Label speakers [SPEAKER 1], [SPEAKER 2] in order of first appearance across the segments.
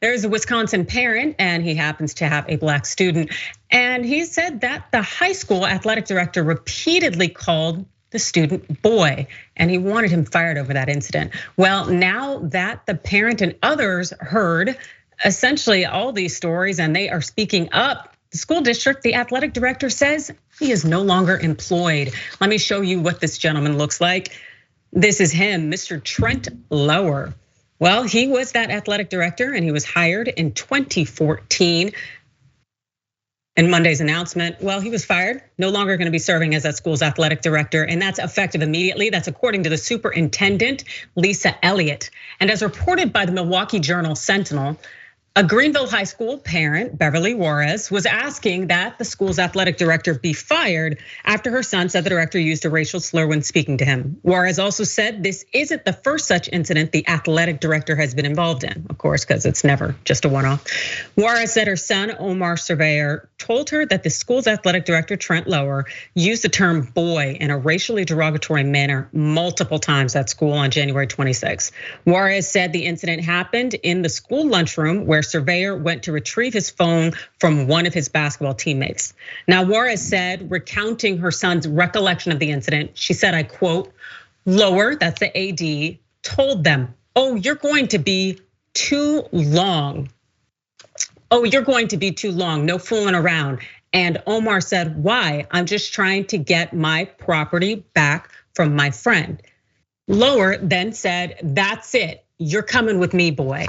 [SPEAKER 1] There's a Wisconsin parent, and he happens to have a Black student. And he said that the high school athletic director repeatedly called the student boy, and he wanted him fired over that incident. Well, now that the parent and others heard essentially all these stories and they are speaking up, the school district, the athletic director says he is no longer employed. Let me show you what this gentleman looks like. This is him, Mr. Trent Lower. Well, he was that athletic director and he was hired in 2014. In Monday's announcement, well, he was fired, no longer gonna be serving as that school's athletic director, and that's effective immediately. That's according to the superintendent, Lisa Elliott. And as reported by the Milwaukee Journal-Sentinel, a Greenfield High School parent, Beverly Juarez, was asking that the school's athletic director be fired after her son said the director used a racial slur when speaking to him. Juarez also said this isn't the first such incident the athletic director has been involved in, of course, because it's never just a one-off. Juarez said her son, Omar Surveyor, told her that the school's athletic director, Trent Lower, used the term boy in a racially derogatory manner multiple times at school on January 26. Juarez said the incident happened in the school lunchroom where Surveyor went to retrieve his phone from one of his basketball teammates. Now, Juarez said, recounting her son's recollection of the incident, she said, I quote, Lower, that's the AD, told them, oh, you're going to be too long. Oh, you're going to be too long, no fooling around. And Omar said, why? I'm just trying to get my property back from my friend. Lower then said, that's it, you're coming with me, boy.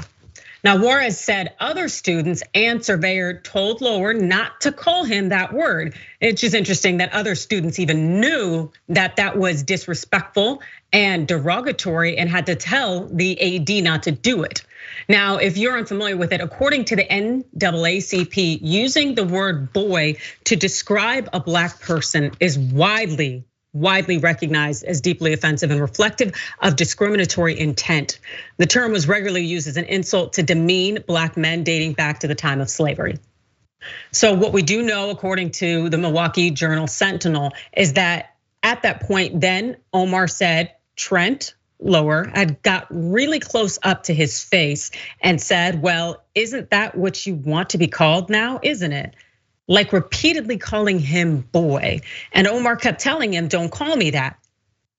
[SPEAKER 1] Now, Juarez said other students and Surveyor told Lower not to call him that word. It's just interesting that other students even knew that that was disrespectful and derogatory and had to tell the AD not to do it. Now, if you're unfamiliar with it, according to the NAACP, using the word boy to describe a Black person is widely recognized as deeply offensive and reflective of discriminatory intent. The term was regularly used as an insult to demean Black men dating back to the time of slavery. So what we do know, according to the Milwaukee Journal-Sentinel, is that at that point then, Omar said Trent Lower had got really close up to his face and said, well, isn't that what you want to be called now, isn't it? Like repeatedly calling him boy. And Omar kept telling him, don't call me that.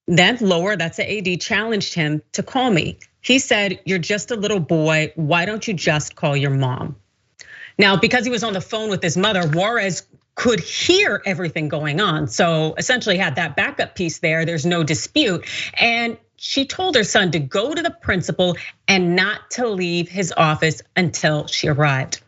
[SPEAKER 1] Then Lower, that's the AD, challenged him to call me. He said, you're just a little boy, why don't you just call your mom? Now, because he was on the phone with his mother, Juarez could hear everything going on. So essentially had that backup piece there, there's no dispute. And she told her son to go to the principal and not to leave his office until she arrived.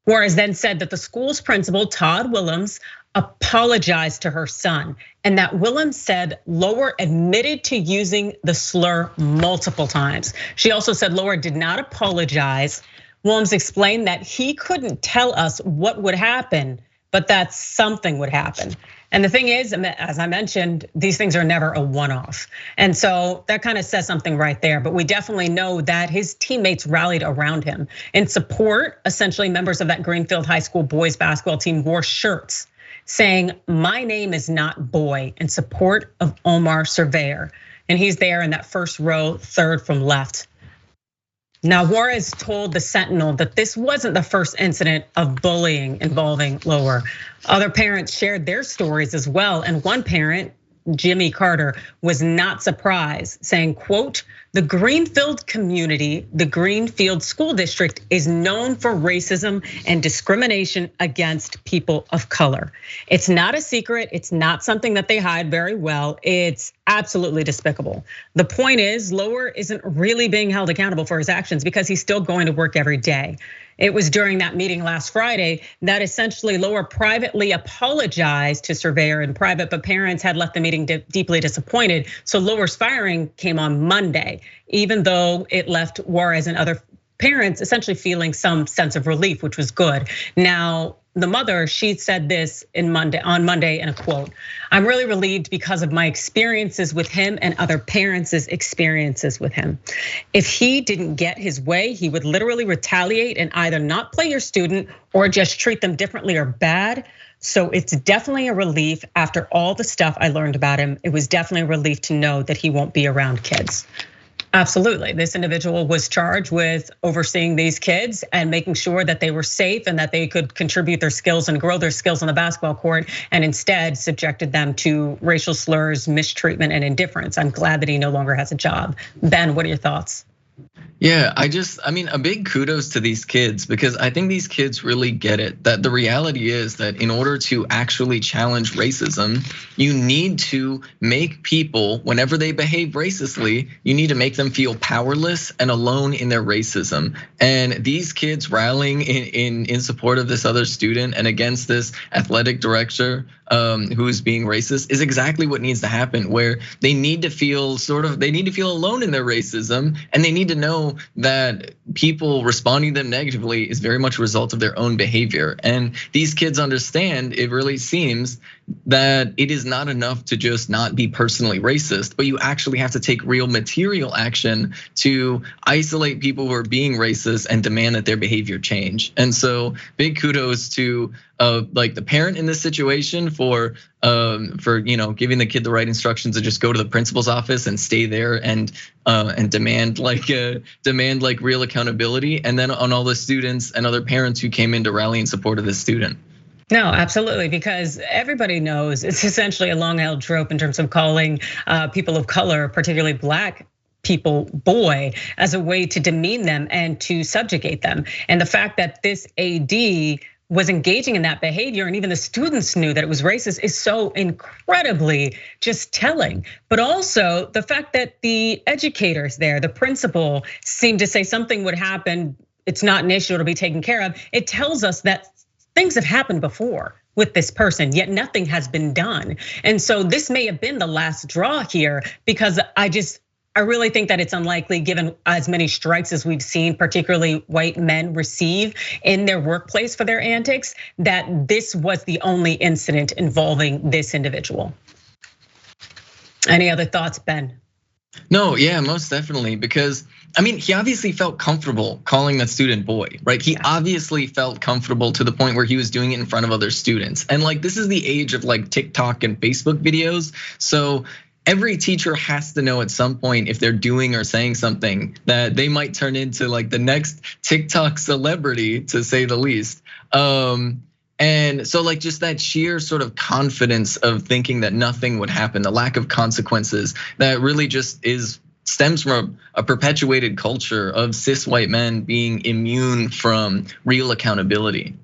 [SPEAKER 1] Juarez then said that the school's principal, Todd Willems, apologized to her son, and that Willems said Lower admitted to using the slur multiple times. She also said Lower did not apologize. Willems explained that he couldn't tell us what would happen, but that something would happen. And the thing is, as I mentioned, these things are never a one-off. And so that kind of says something right there, but we definitely know that his teammates rallied around him. In support, essentially members of that Greenfield High School boys basketball team wore shirts saying, my name is not boy, in support of Omar Surveyor. And he's there in that first row, third from left. Now, Juarez told the Sentinel that this wasn't the first incident of bullying involving Lower. Other parents shared their stories as well, and one parent, Jimmy Carter, was not surprised, saying, quote, the Greenfield community, the Greenfield School District is known for racism and discrimination against people of color. It's not a secret, it's not something that they hide very well, it's absolutely despicable. The point is, Lower isn't really being held accountable for his actions because he's still going to work every day. It was during that meeting last Friday that essentially Lower privately apologized to Surveyor in private, but parents had left the meeting deeply disappointed. So Lower's firing came on Monday, even though it left Juarez and other parents essentially feeling some sense of relief, which was good. Now, the mother, she said this on Monday in a quote, I'm really relieved because of my experiences with him and other parents' experiences with him. If he didn't get his way, he would literally retaliate and either not play your student or just treat them differently or bad. So it's definitely a relief after all the stuff I learned about him. It was definitely a relief to know that he won't be around kids. Absolutely. This individual was charged with overseeing these kids and making sure that they were safe and that they could contribute their skills and grow their skills on the basketball court, and instead subjected them to racial slurs, mistreatment, and indifference. I'm glad that he no longer has a job. Ben, what are your thoughts?
[SPEAKER 2] Yeah, I mean, a big kudos to these kids, because I think these kids really get it, that the reality is that in order to actually challenge racism, you need to make people, whenever they behave racistly, you need to make them feel powerless and alone in their racism. And these kids rallying in support of this other student and against this athletic director who is being racist is exactly what needs to happen, where they need to feel alone in their racism, and they need to know that people responding to them negatively is very much a result of their own behavior. And these kids understand, it really seems, that it is not enough to just not be personally racist, but you actually have to take real material action to isolate people who are being racist and demand that their behavior change. And so big kudos to like the parent in this situation for giving the kid the right instructions to just go to the principal's office and stay there and demand real accountability, and then on all the students and other parents who came in to rally in support of this student.
[SPEAKER 1] No, absolutely, because everybody knows it's essentially a long-held trope in terms of calling people of color, particularly Black people, boy, as a way to demean them and to subjugate them. And the fact that this AD was engaging in that behavior, and even the students knew that it was racist, is so incredibly just telling. But also the fact that the educators there, the principal, seemed to say something would happen, it's not an issue, it'll be taken care of. It tells us that things have happened before with this person, yet nothing has been done. And so this may have been the last draw here, because I really think that it's unlikely, given as many strikes as we've seen, particularly white men receive in their workplace for their antics, that this was the only incident involving this individual. Any other thoughts, Ben?
[SPEAKER 2] No, yeah, most definitely, because I mean, he obviously felt comfortable calling that student boy, right? He obviously felt comfortable to the point where he was doing it in front of other students. And like, this is the age of like TikTok and Facebook videos. So every teacher has to know at some point, if they're doing or saying something, that they might turn into like the next TikTok celebrity, to say the least. And so like just that sheer sort of confidence of thinking that nothing would happen, the lack of consequences, that really just stems from a perpetuated culture of cis white men being immune from real accountability.